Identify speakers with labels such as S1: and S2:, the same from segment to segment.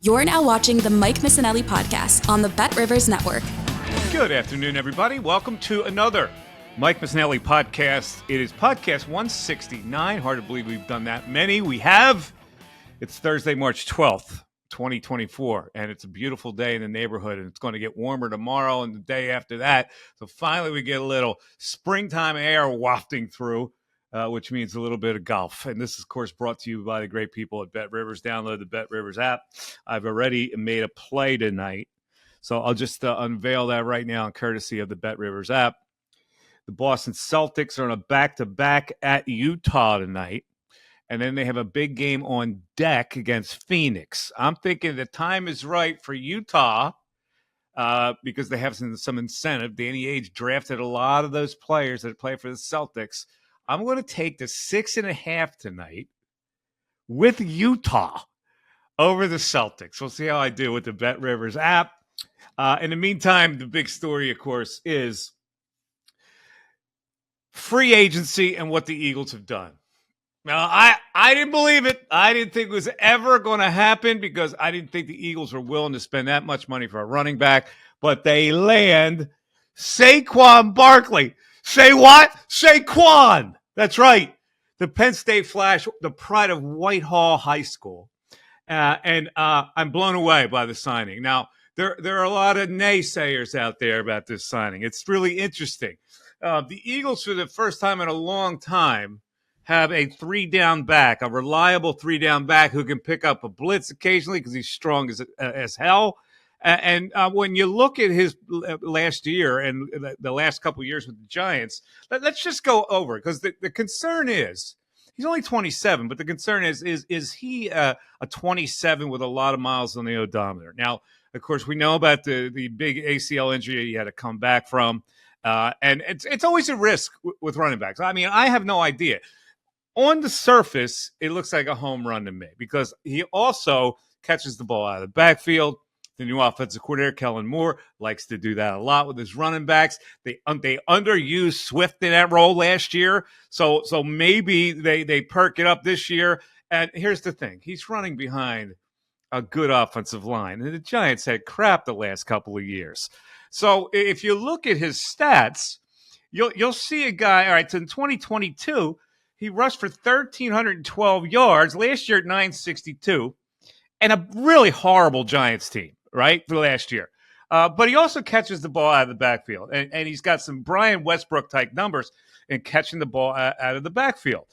S1: You're now watching the Mike Missanelli podcast on the BetRivers Network.
S2: Good afternoon, everybody. Welcome to another Mike Missanelli podcast. It is podcast 169. Hard to believe we've done that many. We have. It's Thursday, March 12th, 2024, and it's a beautiful day in the neighborhood, and it's going to get warmer tomorrow and the day after that. So finally we get a little springtime air wafting through, which means a little bit of golf. And this is, of course, brought to you by the great people at BetRivers. Download the BetRivers app. I've already made a play tonight, so I'll just unveil that right now in courtesy of the BetRivers app. The Boston Celtics are on a back-to-back at Utah tonight, and then they have a big game on deck against Phoenix. I'm thinking the time is right for Utah because they have some incentive. Danny Ainge drafted a lot of those players that play for the Celtics. I'm going to take the 6.5 tonight with Utah over the Celtics. We'll see how I do with the BetRivers app. In the meantime, the big story, of course, is free agency and what the Eagles have done. Now, I didn't believe it. I didn't think it was ever going to happen because I didn't think the Eagles were willing to spend that much money for a running back. But they land Saquon Barkley. Say what? Saquon. That's right. The Penn State Flash, the pride of Whitehall High School. And I'm blown away by the signing. Now, there are a lot of naysayers out there about this signing. It's really interesting. The Eagles, for the first time in a long time, have a three-down back, a reliable three-down back who can pick up a blitz occasionally because he's strong as hell. And when you look at his last year and the last couple of years with the Giants, let's just go over it because the concern is he's only 27, but the concern is he a 27 with a lot of miles on the odometer? Now, of course, we know about the big ACL injury he had to come back from, and it's always a risk with running backs. I mean, I have no idea. On the surface, it looks like a home run to me because he also catches the ball out of the backfield. The new offensive coordinator, Kellen Moore, likes to do that a lot with his running backs. They underused Swift in that role last year, so maybe they perk it up this year. And here's the thing. He's running behind a good offensive line, and the Giants had crap the last couple of years. So if you look at his stats, you'll see a guy, all right, so in 2022, he rushed for 1,312 yards. Last year at 962, and a really horrible Giants team, right, for last year. But he also catches the ball out of the backfield, and he's got some Brian Westbrook-type numbers in catching the ball out of the backfield.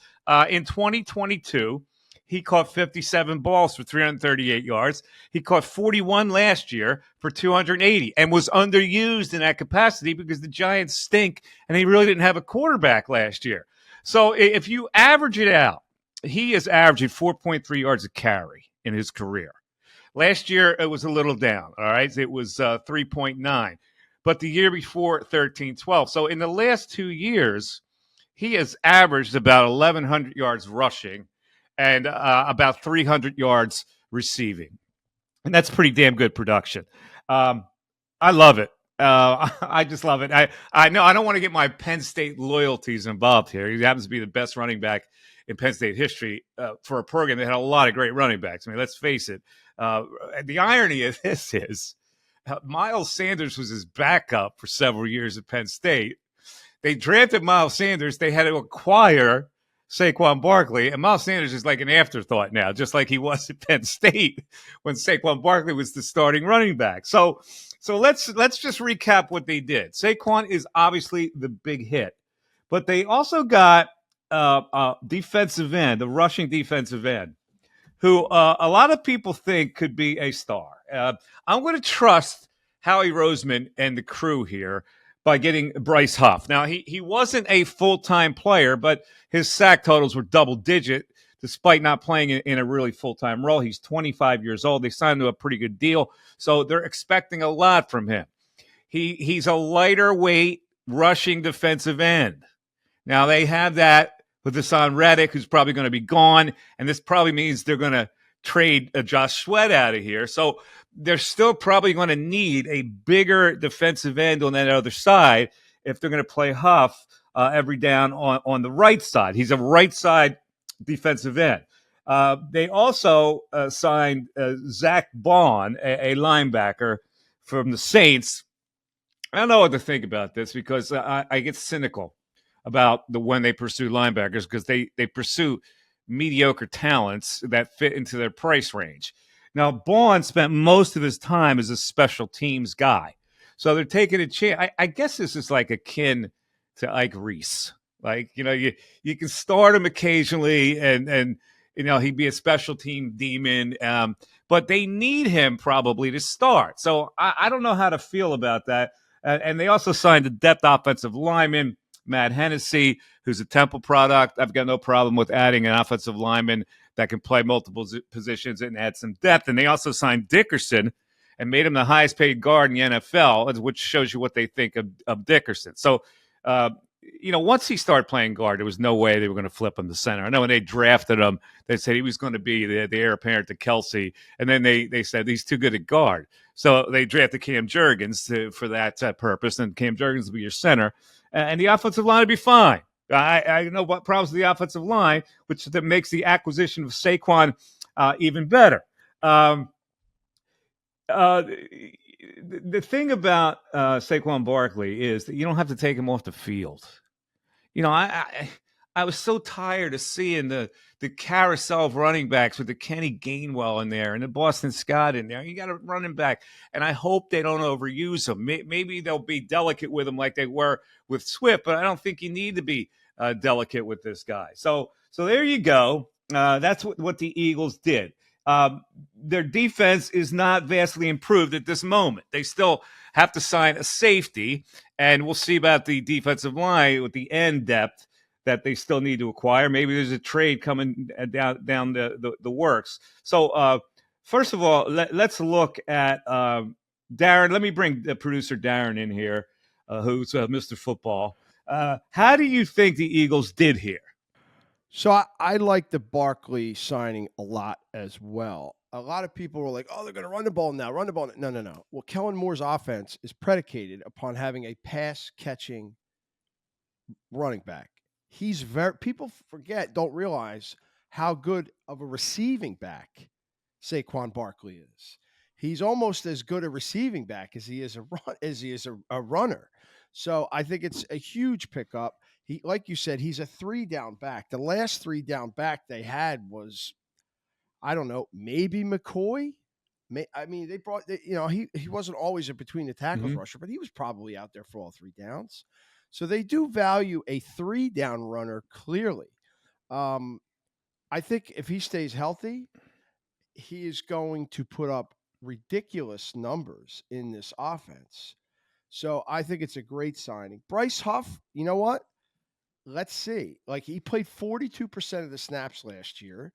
S2: In 2022, he caught 57 balls for 338 yards. He caught 41 last year for 280 and was underused in that capacity because the Giants stink, and he really didn't have a quarterback last year. So if you average it out, he is averaging 4.3 yards a carry in his career. Last year, it was a little down, all right? It was 3.9. But the year before, 13-12. So in the last 2 years, he has averaged about 1,100 yards rushing and about 300 yards receiving. And that's pretty damn good production. I love it. I just love it. I know I don't want to get my Penn State loyalties involved here. He happens to be the best running back in Penn State history for a program that had a lot of great running backs. I mean, let's face it. The irony of this is Miles Sanders was his backup for several years at Penn State. They drafted Miles Sanders. They had to acquire Saquon Barkley, and Miles Sanders is like an afterthought now, just like he was at Penn State when Saquon Barkley was the starting running back. So let's just recap what they did. Saquon is obviously the big hit, but they also got a defensive end, a rushing defensive end, who a lot of people think could be a star. I'm going to trust Howie Roseman and the crew here by getting Bryce Huff. Now, he wasn't a full-time player, but his sack totals were double-digit despite not playing in a really full-time role. He's 25 years old. They signed him to a pretty good deal, so they're expecting a lot from him. He's a lighter weight rushing defensive end. Now, they have that with Hassan Reddick, who's probably going to be gone, and this probably means they're going to trade Josh Sweat out of here. So they're still probably going to need a bigger defensive end on that other side if they're going to play Huff every down on the right side. He's a right side defensive end. They also signed Zach Bond, a linebacker from the Saints. I don't know what to think about this because I get cynical about when they pursue linebackers because they pursue mediocre talents that fit into their price range. Now, Bond spent most of his time as a special teams guy. So they're taking a chance. I guess this is like akin to Ike Reese. Like, you can start him occasionally and he'd be a special team demon. But they need him probably to start. So I don't know how to feel about that. And they also signed a depth offensive lineman, Matt Hennessy, who's a Temple product. I've got no problem with adding an offensive lineman that can play multiple positions and add some depth. And they also signed Dickerson and made him the highest paid guard in the NFL, which shows you what they think of Dickerson. So, once he started playing guard, there was no way they were going to flip him to center. I know when they drafted him, they said he was going to be the heir apparent to Kelsey. And then they said he's too good at guard. So they drafted Cam Jurgens for that purpose, and Cam Jurgens will be your center. And the offensive line will be fine. I know what problems with the offensive line, which that makes the acquisition of Saquon even better. The thing about Saquon Barkley is that you don't have to take him off the field. I was so tired of seeing the carousel of running backs with the Kenny Gainwell in there and the Boston Scott in there. You got to run him back, and I hope they don't overuse him. Maybe they'll be delicate with him like they were with Swift, but I don't think you need to be delicate with this guy. So there you go. That's what the Eagles did. Their defense is not vastly improved at this moment. They still have to sign a safety, and we'll see about the defensive line with the end depth that they still need to acquire. Maybe there's a trade coming down the works. So first of all, let's look at Darren. Let me bring the producer Darren in here, who's Mr. Football. How do you think the Eagles did here?
S3: So I like the Barkley signing a lot as well. A lot of people were like, oh, they're going to run the ball now, run the ball. No. Well, Kellen Moore's offense is predicated upon having a pass-catching running back. People don't realize how good of a receiving back Saquon Barkley is. He's almost as good a receiving back as he is a runner. So I think it's a huge pickup. He, like you said, he's a 3-down back. The last 3-down back they had was, I don't know, maybe McCoy. They brought, he wasn't always a between the tackles rusher, but he was probably out there for all 3 downs. So they do value a 3-down runner clearly. I think if he stays healthy, he is going to put up ridiculous numbers in this offense. So I think it's a great signing. Bryce Huff, you know what? Let's see. Like, he played 42% of the snaps last year,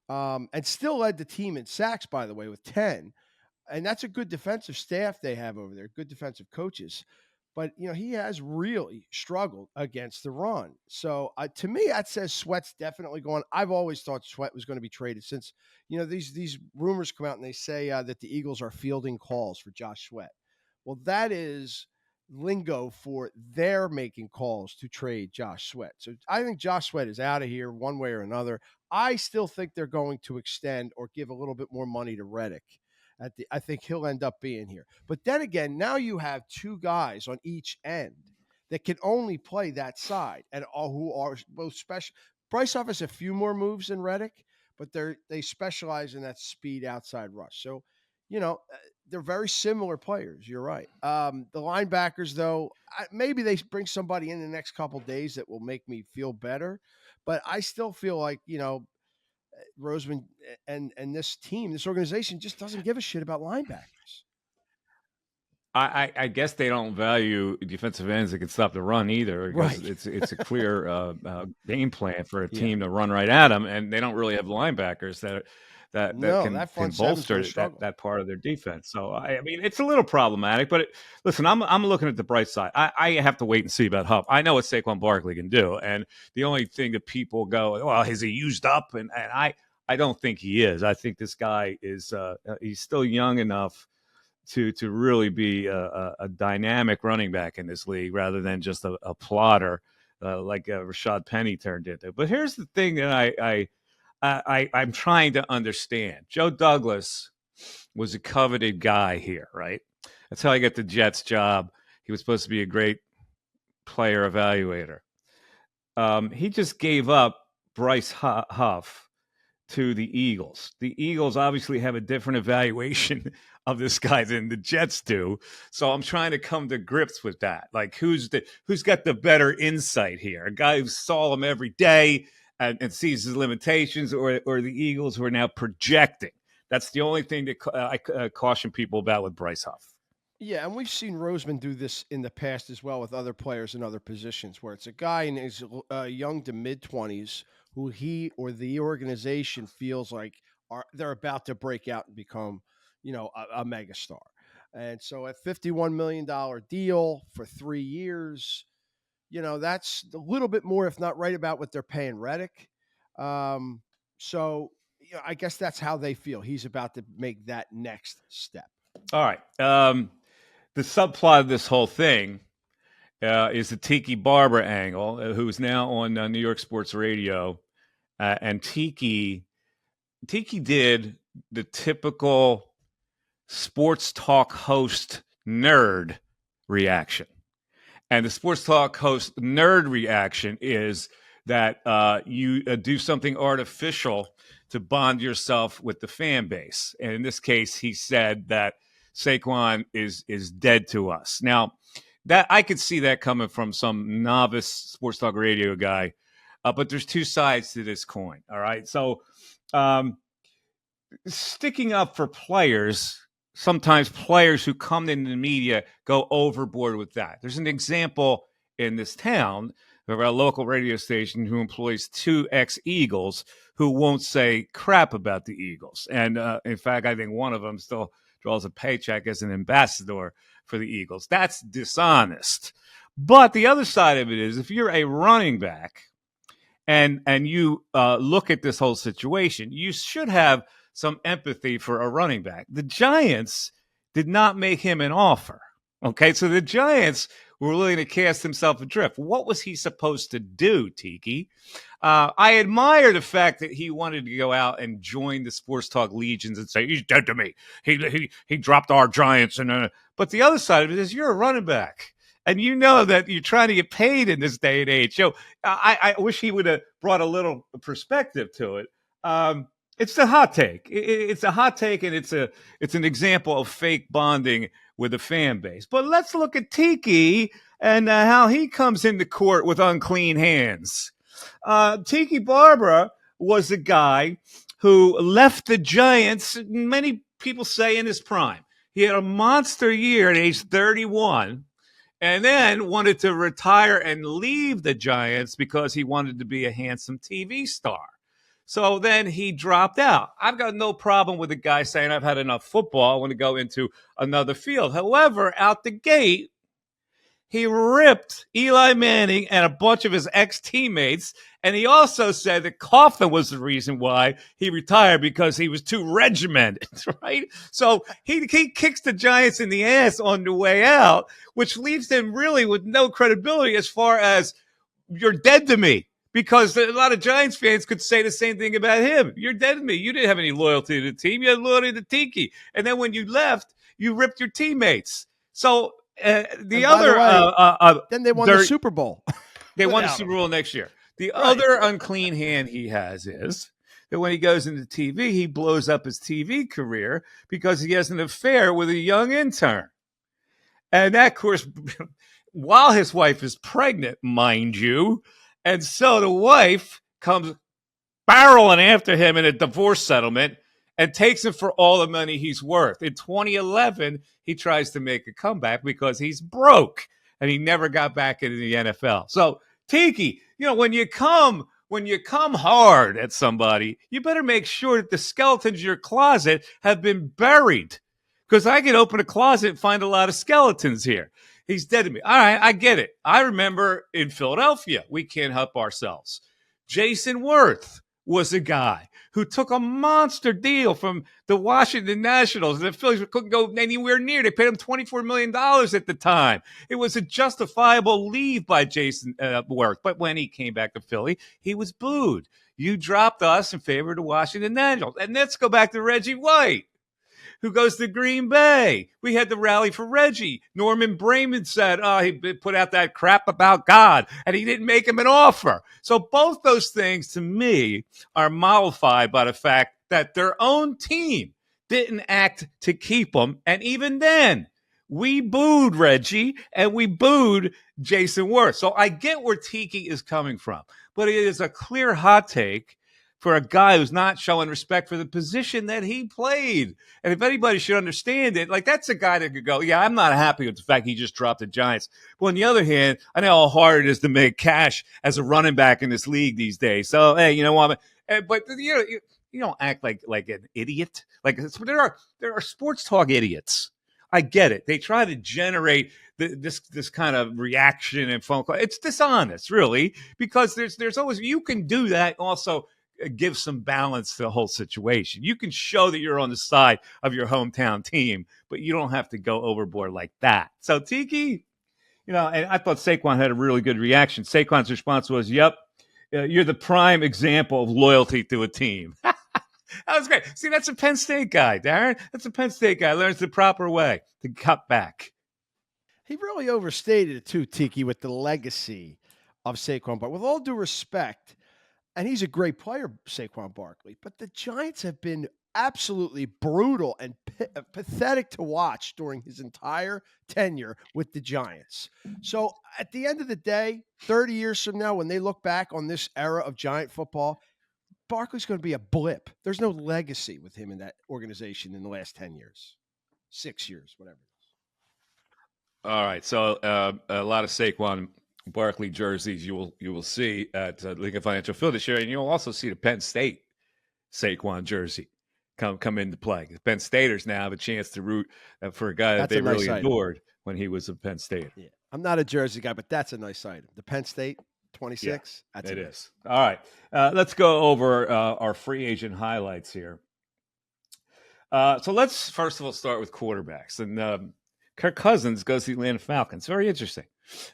S3: and still led the team in sacks, by the way, with 10. And that's a good defensive staff they have over there, good defensive coaches. But, he has really struggled against the run. So, to me, that says Sweat's definitely going. I've always thought Sweat was going to be traded since, these rumors come out and they say that the Eagles are fielding calls for Josh Sweat. Well, that is lingo for they're making calls to trade Josh Sweat. So I think Josh Sweat is out of here one way or another. I still think they're going to extend or give a little bit more money to Reddick. I think he'll end up being here. But then again, now you have 2 guys on each end that can only play that side and who are both special. Bryce Huff has a few more moves than Reddick, but they specialize in that speed outside rush. So, they're very similar players. You're right. The linebackers, though, maybe they bring somebody in the next couple of days that will make me feel better. But I still feel like, Roseman and this team, this organization just doesn't give a shit about linebackers.
S2: I guess they don't value defensive ends that can stop the run either. Because
S3: right.
S2: It's a clear game plan for a team to run right at them, and they don't really have linebackers that can bolster that part of their defense. So it's a little problematic. But listen, I'm looking at the bright side. I have to wait and see about Huff. I know what Saquon Barkley can do, and the only thing that people go, well, is he used up? And I don't think he is. I think this guy is he's still young enough to really be a dynamic running back in this league rather than just a plotter like Rashad Penny turned into. But here's the thing that I'm trying to understand. Joe Douglas was a coveted guy here, right? That's how he got the Jets job. He was supposed to be a great player evaluator. He just gave up Bryce Huff to the Eagles. The Eagles obviously have a different evaluation of this guy than the Jets do. So I'm trying to come to grips with that. Like who's got the better insight here? A guy who saw him every day and sees his limitations, or the Eagles who are now projecting. That's the only thing that I caution people about with Bryce Huff.
S3: Yeah, and we've seen Roseman do this in the past as well with other players in other positions, where it's a guy in his young to mid-20s who he or the organization feels like they're about to break out and become, a megastar. And so a $51 million deal for 3 years, that's a little bit more, if not right about what they're paying Reddick. So I guess that's how they feel. He's about to make that next step.
S2: All right. The subplot of this whole thing is the Tiki Barber angle, who's now on New York Sports Radio. And Tiki did the typical sports talk host nerd reaction. And the sports talk host nerd reaction is that you do something artificial to bond yourself with the fan base. And in this case, he said that Saquon is dead to us. Now, that I could see that coming from some novice sports talk radio guy, but there's two sides to this coin. All right, so sticking up for players, sometimes players who come into the media go overboard with that. There's an example in this town of a local radio station who employs 2 ex-Eagles who won't say crap about the Eagles. And in fact, I think one of them still draws a paycheck as an ambassador for the Eagles. That's dishonest. But the other side of it is, if you're a running back and you look at this whole situation, you should have some empathy for a running back. The Giants did not make him an offer. Okay, so the Giants were willing to cast himself adrift. What was he supposed to do, Tiki? I admire the fact that he wanted to go out and join the sports talk legions and say, he's dead to me. He dropped our Giants. But the other side of it is, you're a running back. And you know that you're trying to get paid in this day and age. So I wish he would have brought a little perspective to it. It's a hot take. It's a hot take, and it's an example of fake bonding with the fan base. But let's look at Tiki and how he comes into court with unclean hands. Tiki Barber was a guy who left the Giants, many people say, in his prime. He had a monster year at age 31, and then wanted to retire and leave the Giants because he wanted to be a handsome TV star. So then he dropped out. I've got no problem with the guy saying, I've had enough football, I want to go into another field. However, out the gate, he ripped Eli Manning and a bunch of his ex-teammates, and he also said that Coughlin was the reason why he retired, because he was too regimented, right? So he kicks the Giants in the ass on the way out, which leaves them really with no credibility as far as, you're dead to me. Because a lot of Giants fans could say the same thing about him. You're dead to me. You didn't have any loyalty to the team. You had loyalty to Tiki. And then when you left, you ripped your teammates. So then they
S3: won the Super Bowl.
S2: They won the Super Bowl next year. The other unclean hand he has is that when he goes into TV, he blows up his TV career because he has an affair with a young intern. And that, of course, while his wife is pregnant, mind you. And so the wife comes barreling after him in a divorce settlement and takes him for all the money he's worth. In 2011, he tries to make a comeback because he's broke and he never got back into the NFL. So, Tiki, when you come hard at somebody, you better make sure that the skeletons in your closet have been buried, because I can open a closet and find a lot of skeletons here. He's dead to me. All right, I get it. I remember in Philadelphia, we can't help ourselves. Jason Worth was a guy who took a monster deal from the Washington Nationals. The Phillies couldn't go anywhere near. They paid him $24 million at the time. It was a justifiable leave by Jason Worth. But when he came back to Philly, he was booed. You dropped us in favor of the Washington Nationals. And let's go back to Reggie White, who goes to Green Bay. We had the rally for Reggie. Norman Brayman said, he put out that crap about God, and he didn't make him an offer. So both those things, to me, are mollified by the fact that their own team didn't act to keep him. And even then, we booed Reggie and we booed Jason Worth. So I get where Tiki is coming from, but it is a clear hot take for a guy who's not showing respect for the position that he played. And if anybody should understand it, like that's a guy that could go, yeah, I'm not happy with the fact he just dropped the Giants. But on the other hand, I know how hard it is to make cash as a running back in this league these days. So, hey, you know what? But you don't act like an idiot. Like there are sports talk idiots. I get it. They try to generate this kind of reaction and phone call. It's dishonest, really, because there's always, you can do that also. Give some balance to the whole situation. You can show that you're on the side of your hometown team, but you don't have to go overboard like that. So Tiki, and I thought Saquon had a really good reaction. Saquon's response was, "Yep, you're the prime example of loyalty to a team." That was great. See, that's a Penn State guy, Darren. That's a Penn State guy. Learns the proper way to cut back.
S3: He really overstated it too, Tiki, with the legacy of Saquon. But with all due respect, and he's a great player, Saquon Barkley, but the Giants have been absolutely brutal and pathetic to watch during his entire tenure with the Giants. So at the end of the day, 30 years from now, when they look back on this era of Giant football, Barkley's going to be a blip. There's no legacy with him in that organization in the last 10 years, 6 years, whatever.
S2: All right, so a lot of Saquon Barkley jerseys you will see at Lincoln Financial Field this year, and you'll also see the Penn State Saquon jersey come into play. The Penn Staters now have a chance to root for a guy that they really adored when he was a Penn State.
S3: Yeah, I'm not a jersey guy, but that's a nice item. The Penn State 26.
S2: Yeah,
S3: that's
S2: it is. All right, let's go over our free agent highlights here. So let's first of all start with quarterbacks, and Kirk Cousins goes to the Atlanta Falcons. Very interesting.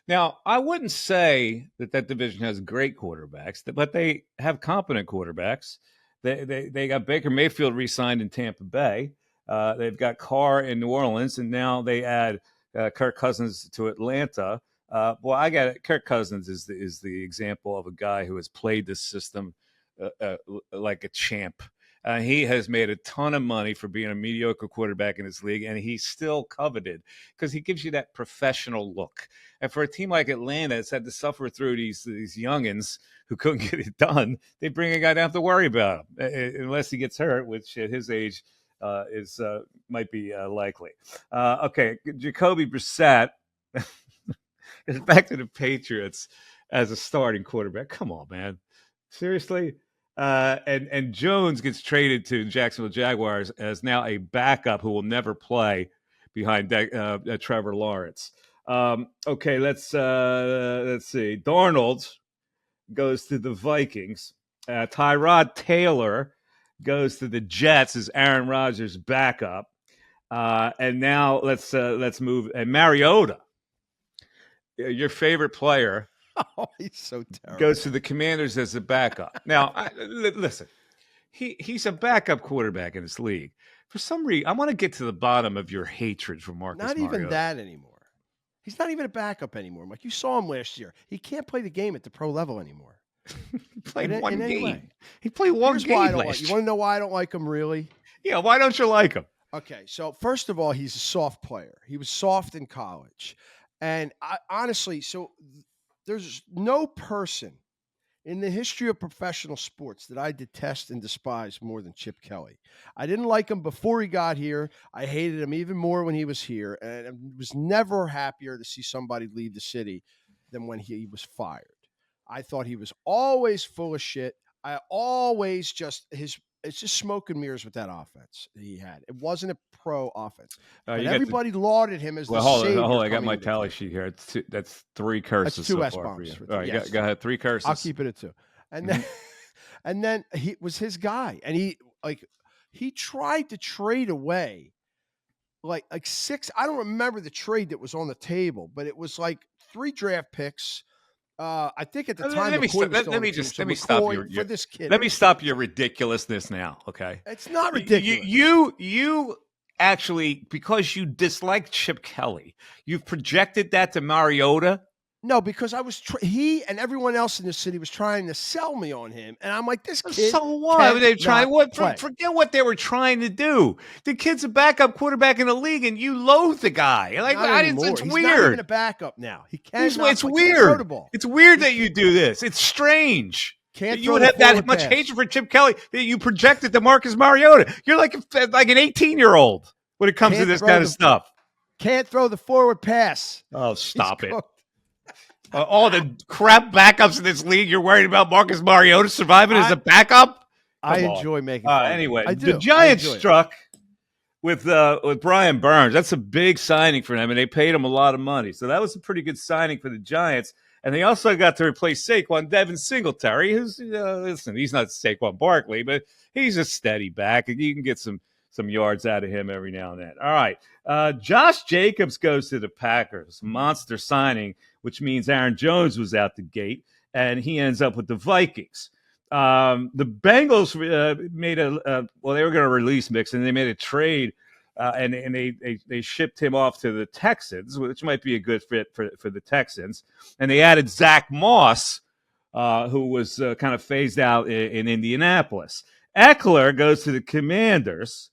S2: Now, I wouldn't say that division has great quarterbacks, but they have competent quarterbacks. They got Baker Mayfield re-signed in Tampa Bay. They've got Carr in New Orleans, and now they add Kirk Cousins to Atlanta. I got it. Kirk Cousins is the example of a guy who has played this system like a champ. He has made a ton of money for being a mediocre quarterback in this league, and he's still coveted because he gives you that professional look. And for a team like Atlanta, it's had to suffer through these youngins who couldn't get it done. They bring a guy down to worry about him, unless he gets hurt, which at his age might be likely. Okay, Jacoby Brissett is back to the Patriots as a starting quarterback. Come on, man. Seriously? And Jones gets traded to Jacksonville Jaguars as now a backup who will never play behind Trevor Lawrence. Okay, let's see. Darnold goes to the Vikings. Tyrod Taylor goes to the Jets as Aaron Rodgers' backup. And now let's move. And Mariota, your favorite player.
S3: Oh, he's so terrible.
S2: Goes to the Commanders as a backup. Now, listen, he's a backup quarterback in this league. For some reason, I want to get to the bottom of your hatred for Marcus Mariota.
S3: Not even that anymore. He's not even a backup anymore, Mike. You saw him last year. He can't play the game at the pro level anymore.
S2: He played one game. He played one game last year.
S3: You want to know why I don't like him, really?
S2: Yeah, why don't you like him?
S3: Okay, so first of all, he's a soft player. He was soft in college. And honestly, there's no person in the history of professional sports that I detest and despise more than Chip Kelly. I didn't like him before he got here. I hated him even more when he was here. And I was never happier to see somebody leave the city than when he was fired. I thought he was always full of shit. It's just smoke and mirrors with that offense he had. It wasn't a pro offense. But everybody lauded him as the savior.
S2: Hold on. I got my tally sheet here. That's 3 curses.
S3: That's 2
S2: so
S3: S-bombs.
S2: All right, go ahead. 3 curses.
S3: I'll keep it at 2. And then he was his guy. And he tried to trade away like 6. I don't remember the trade that was on the table, but it was like 3 draft picks, I think at the time,
S2: let me stop your
S3: for this kid.
S2: Let me stop your ridiculousness now, okay?
S3: It's not ridiculous.
S2: You actually, because you dislike Chip Kelly, you've projected that to Mariota.
S3: No, because I was he and everyone else in the city was trying to sell me on him, and I'm like, this kid.
S2: So what? They trying what? Forget what they were trying to do. The kid's a backup quarterback in the league, and you loathe the guy. Like, it's
S3: He's
S2: weird.
S3: Not even a backup now. He can't.
S2: It's weird. It's weird that you do this. It's strange. You would have that much hatred for Chip Kelly that you projected to Marcus Mariota. You're like an 18-year-old when it comes to this kind of stuff.
S3: Can't throw the forward pass.
S2: Oh, stop it. All the crap backups in this league, you're worried about Marcus Mariota surviving as a backup?
S3: I enjoy making
S2: anyway, the Giants struck with Brian Burns. That's a big signing for them, and they paid him a lot of money. So that was a pretty good signing for the Giants. And they also got to replace Devin Singletary, who's, listen, he's not Saquon Barkley, but he's a steady back, and you can get some yards out of him every now and then. All right. Josh Jacobs goes to the Packers. Monster signing, which means Aaron Jones was out the gate, and he ends up with the Vikings. The Bengals made they were going to release Mixon, and they made a trade, and they shipped him off to the Texans, which might be a good fit for the Texans. And they added Zach Moss, who was kind of phased out in Indianapolis. Eckler goes to the Commanders.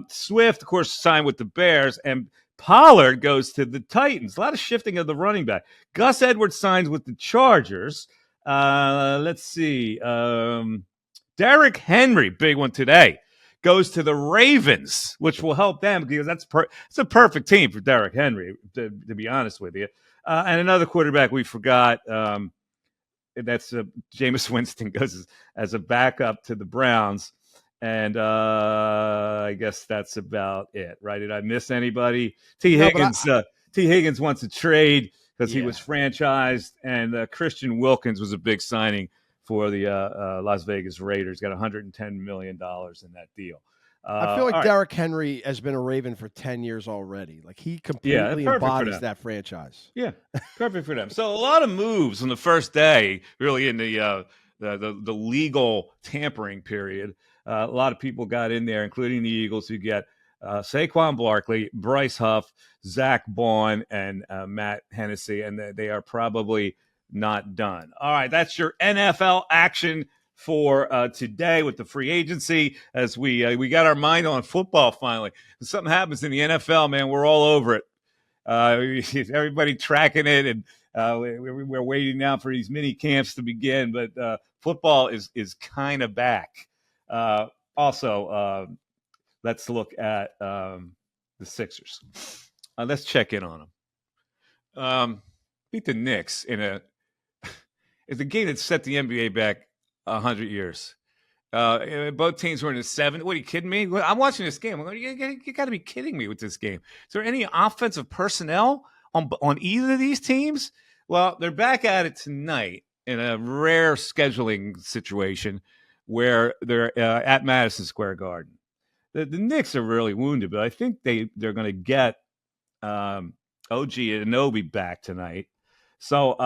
S2: Swift, of course, signed with the Bears, and Pollard goes to the Titans. A lot of shifting of the running back. Gus Edwards signs with the Chargers. Let's see. Derrick Henry, big one today, goes to the Ravens, which will help them because it's a perfect team for Derrick Henry, to be honest with you. And another quarterback we forgot, that's Jameis Winston goes as a backup to the Browns. And I guess that's about it, right? Did I miss anybody? T. Higgins wants a trade because he was franchised, and Christian Wilkins was a big signing for the Las Vegas Raiders. Got $110 million in that deal.
S3: I feel like Derrick Henry has been a Raven for 10 years already. Like, he completely embodies that franchise.
S2: Yeah, perfect for them. So a lot of moves on the first day, really in the legal tampering period. A lot of people got in there, including the Eagles, who get Saquon Barkley, Bryce Huff, Zach Bond, and Matt Hennessy, and they are probably not done. All right, that's your NFL action for today with the free agency. As we got our mind on football finally. If something happens in the NFL, man, we're all over it. Everybody tracking it, and we're waiting now for these mini camps to begin. But football is kind of back. Also, let's look at the Sixers. Let's check in on them. Beat the Knicks it's a game that set the NBA back 100 years. Both teams were in the 7th. What, are you kidding me? I'm watching this game. I'm going, you got to be kidding me with this game. Is there any offensive personnel on either of these teams? Well, they're back at it tonight in a rare scheduling situation where they're at Madison Square Garden. The Knicks are really wounded, but I think they're going to get OG Anunoby back tonight. So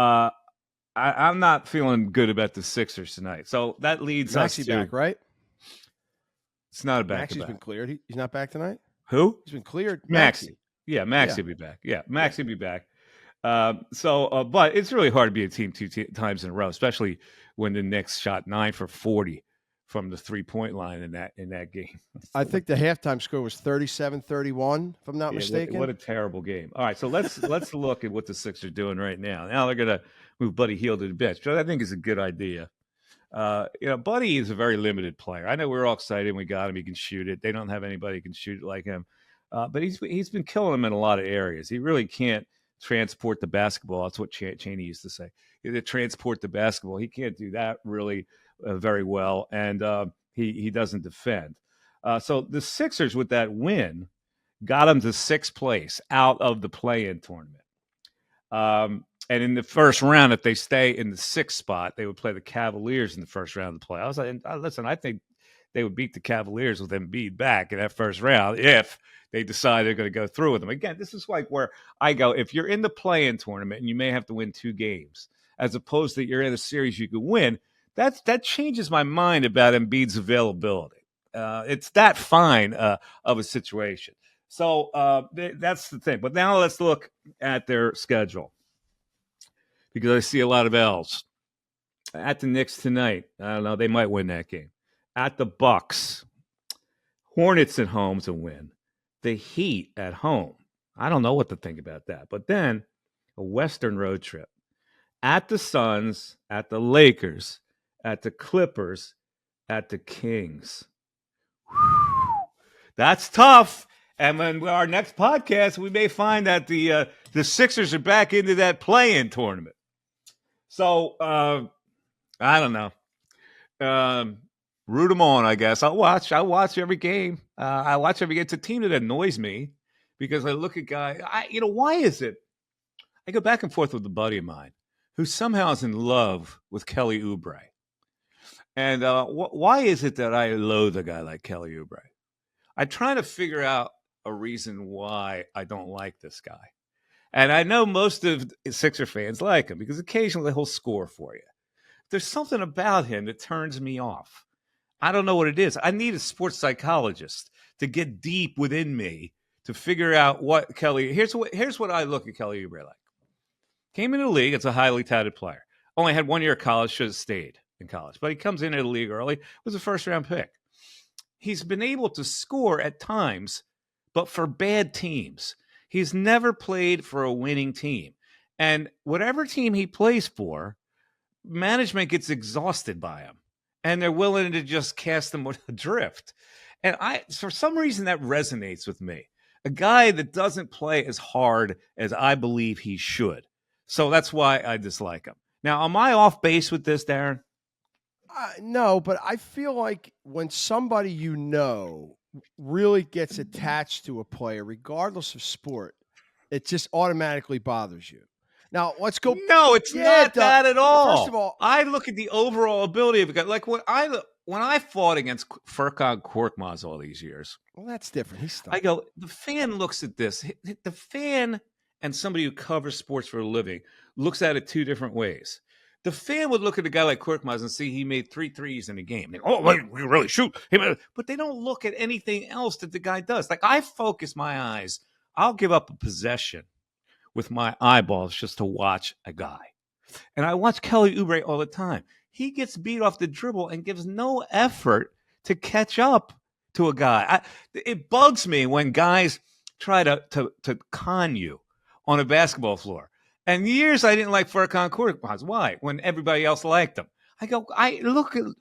S2: I'm not feeling good about the Sixers tonight. So that leads us to
S3: back, right?
S2: It's not a back.
S3: Maxi's been cleared. He's not back tonight?
S2: Who?
S3: He's been cleared.
S2: Maxey. Yeah, Maxey will be back. Yeah, Maxey will be back. But it's really hard to be a team two times in a row, especially when the Knicks shot 9 for 40 from the 3-point line in that game.
S3: I think the halftime score was 37-31, if I'm not mistaken.
S2: What a terrible game. All right, so let's look at what the Sixers are doing right now. Now they're going to move Buddy Hield to the bench, which I think is a good idea. Buddy is a very limited player. I know we're all excited when we got him. He can shoot it. They don't have anybody who can shoot it like him. But he's been killing them in a lot of areas. He really can't transport the basketball. That's what Chaney used to say. To transport the basketball. He can't do that really very well, and he doesn't defend. So the Sixers, with that win, got them to 6th place out of the play-in tournament. And in the first round, if they stay in the 6th spot, they would play the Cavaliers in the first round of the playoffs. Listen, I think they would beat the Cavaliers with Embiid back in that first round if they decide they're going to go through with them. Again, this is like where I go, if you're in the play-in tournament and you may have to win 2 games, as opposed to you're in a series you could win, that changes my mind about Embiid's availability. It's that fine of a situation. So that's the thing. But now let's look at their schedule because I see a lot of L's. At the Knicks tonight, I don't know, they might win that game. At the Bucks, Hornets at home's a win. The Heat at home. I don't know what to think about that. But then a Western road trip. At the Suns, at the Lakers, at the Clippers, at the Kings. That's tough. And when our next podcast, we may find that the Sixers are back into that play-in tournament. So I don't know. Root them on, I guess. I'll watch every game. I watch every game. It's a team that annoys me because I look at guys. Why is it? I go back and forth with a buddy of mine who somehow is in love with Kelly Oubre. And why is it that I loathe a guy like Kelly Oubre? I'm trying to figure out a reason why I don't like this guy. And I know most of Sixer fans like him because occasionally he'll score for you. There's something about him that turns me off. I don't know what it is. I need a sports psychologist to get deep within me to figure out what Kelly. Here's what I look at Kelly Oubre like. Came into the league as a highly touted player. Only had 1 year of college. Should have stayed in college, but he comes into the league early. Was a first round pick. He's been able to score at times, but for bad teams. He's never played for a winning team, and whatever team he plays for, management gets exhausted by him. And they're willing to just cast him adrift. And for some reason, that resonates with me. A guy that doesn't play as hard as I believe he should. So that's why I dislike him. Now, am I off base with this, Darren?
S3: No, but I feel like when somebody really gets attached to a player, regardless of sport, it just automatically bothers you. Now, let's go.
S2: No, it's not that at all.
S3: First of all,
S2: I look at the overall ability of a guy. Like when I fought against Furkan Korkmaz all these years.
S3: Well, that's different. He's stuck.
S2: I go, the fan looks at this. The fan and somebody who covers sports for a living looks at it two different ways. The fan would look at a guy like Korkmaz and see he made 3 threes in a game. They go, we really shoot. But they don't look at anything else that the guy does. Like I focus my eyes. I'll give up a possession with my eyeballs just to watch a guy. And I watch Kelly Oubre all the time. He gets beat off the dribble and gives no effort to catch up to a guy. It bugs me when guys try to con you on a basketball floor. And years I didn't like Furkan Korkmaz. Why? When everybody else liked him. I go,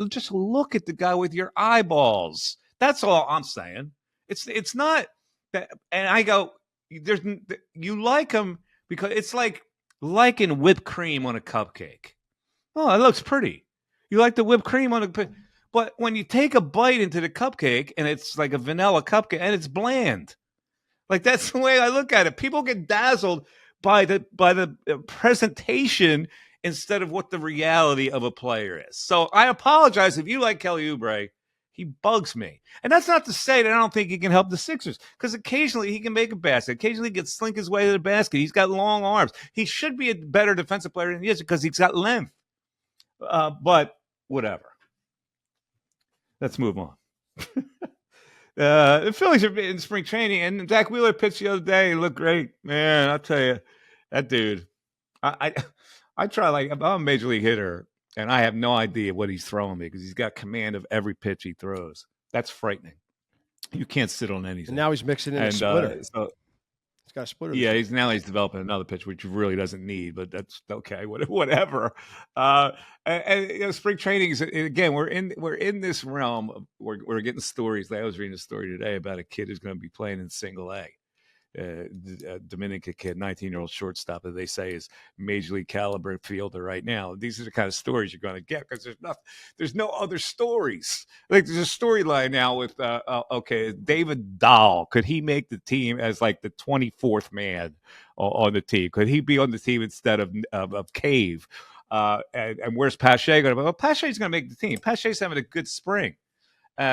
S2: just look at the guy with your eyeballs. That's all I'm saying. It's not that. And I go, you like him because it's like liking whipped cream on a cupcake. Oh, it looks pretty. You like the whipped cream on a, but when you take a bite into the cupcake and it's like a vanilla cupcake and it's bland, like that's the way I look at it. People get dazzled by the presentation instead of what the reality of a player is. So I apologize if you like Kelly Oubre. He bugs me. And that's not to say that I don't think he can help the Sixers, because occasionally he can make a basket. Occasionally he can slink his way to the basket. He's got long arms. He should be a better defensive player than he is because he's got length. But whatever. Let's move on. The Phillies are in spring training, and Zach Wheeler pitched the other day. He looked great. Man, I'll tell you, that dude. I try, like, I'm a major league hitter, and I have no idea what he's throwing me because he's got command of every pitch he throws. That's frightening. You can't sit on anything.
S3: And now he's mixing in a splitter.
S2: So,
S3: he's got a splitter.
S2: Yeah, he's developing another pitch, which he really doesn't need, but that's okay. Whatever. And spring training is, again, we're in this realm. We're getting stories. I was reading a story today about a kid who's going to be playing in Single A. A Dominican kid, 19-year-old shortstop that they say is major league caliber fielder right now. These are the kind of stories you're going to get because there's no other stories. Like there's a storyline now with David Dahl. Could he make the team as like the 24th man on the team? Could he be on the team instead of Cave? And where's Pache going to be? Well, Pache's going to make the team. Pache's having a good spring.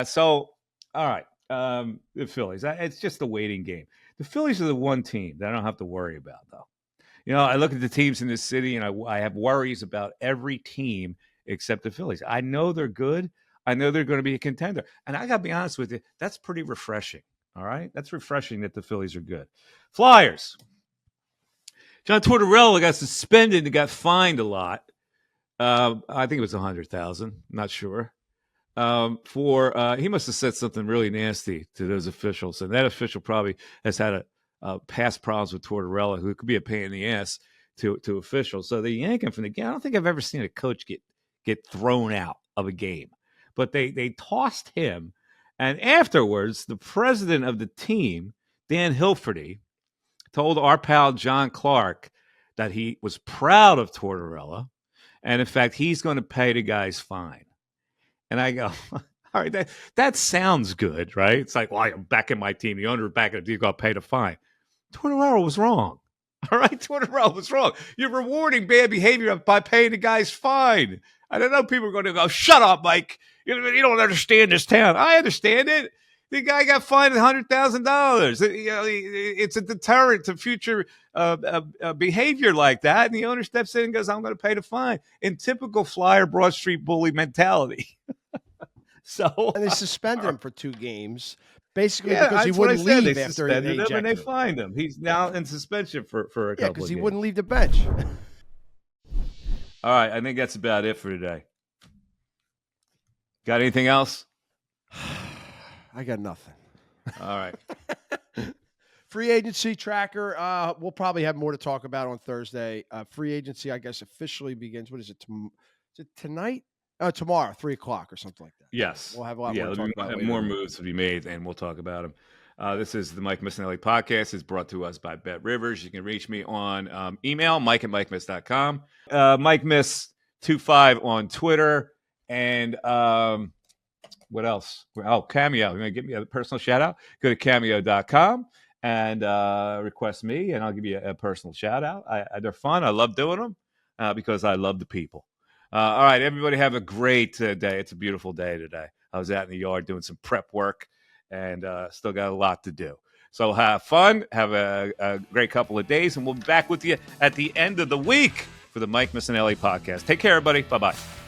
S2: So all right, the Phillies. It's just a waiting game. The Phillies are the one team that I don't have to worry about, though. I look at the teams in this city, and I have worries about every team except the Phillies. I know they're good. I know they're going to be a contender. And I got to be honest with you, that's pretty refreshing. All right? That's refreshing that the Phillies are good. Flyers. John Tortorella got suspended and got fined a lot. I think it was $100,000. Not sure. He must have said something really nasty to those officials, and that official probably has had past problems with Tortorella, who could be a pain in the ass to officials. So they yank him from the game. I don't think I've ever seen a coach get thrown out of a game, but they tossed him, and afterwards, the president of the team, Dan Hilferty, told our pal John Clark that he was proud of Tortorella, and in fact, he's going to pay the guy's fine. And I go, all right, that sounds good, right? It's like, well, I'm back in my team. The owner back in the team got to pay the fine. Tortorella was wrong. All right, Tortorella was wrong. You're rewarding bad behavior by paying the guy's fine. I don't know. People are going to go, shut up, Mike. You don't understand this town. I understand it. The guy got fined $100,000. It's a deterrent to future behavior like that. And the owner steps in and goes, I'm going to pay the fine. In typical Flyer Broad Street bully mentality.
S3: And they suspended him for 2 games, basically because he wouldn't leave after they ejected him.
S2: And they fined him. He's now in suspension for a couple of games. Yeah,
S3: because he wouldn't leave the bench.
S2: All right, I think that's about it for today. Got anything else?
S3: I got nothing.
S2: All right.
S3: Free agency tracker. We'll probably have more to talk about on Thursday. Free agency, I guess, officially begins. What is it? Is it tonight? Tomorrow, 3:00 or something like that.
S2: Yes.
S3: We'll have a lot more to talk about later.
S2: More moves to be made, and we'll talk about them. This is the Mike Missanelli podcast. It's brought to us by BetRivers. You can reach me on email, mike@mikemiss.com. Mike Miss 25 on Twitter. And what else? Oh, Cameo. You want to give me a personal shout out? Go to cameo.com and request me, and I'll give you a personal shout out. They're fun. I love doing them because I love the people. All right, everybody have a great day. It's a beautiful day today. I was out in the yard doing some prep work and still got a lot to do. So have fun. Have a great couple of days, and we'll be back with you at the end of the week for the Mike Missanelli podcast. Take care, everybody. Bye-bye.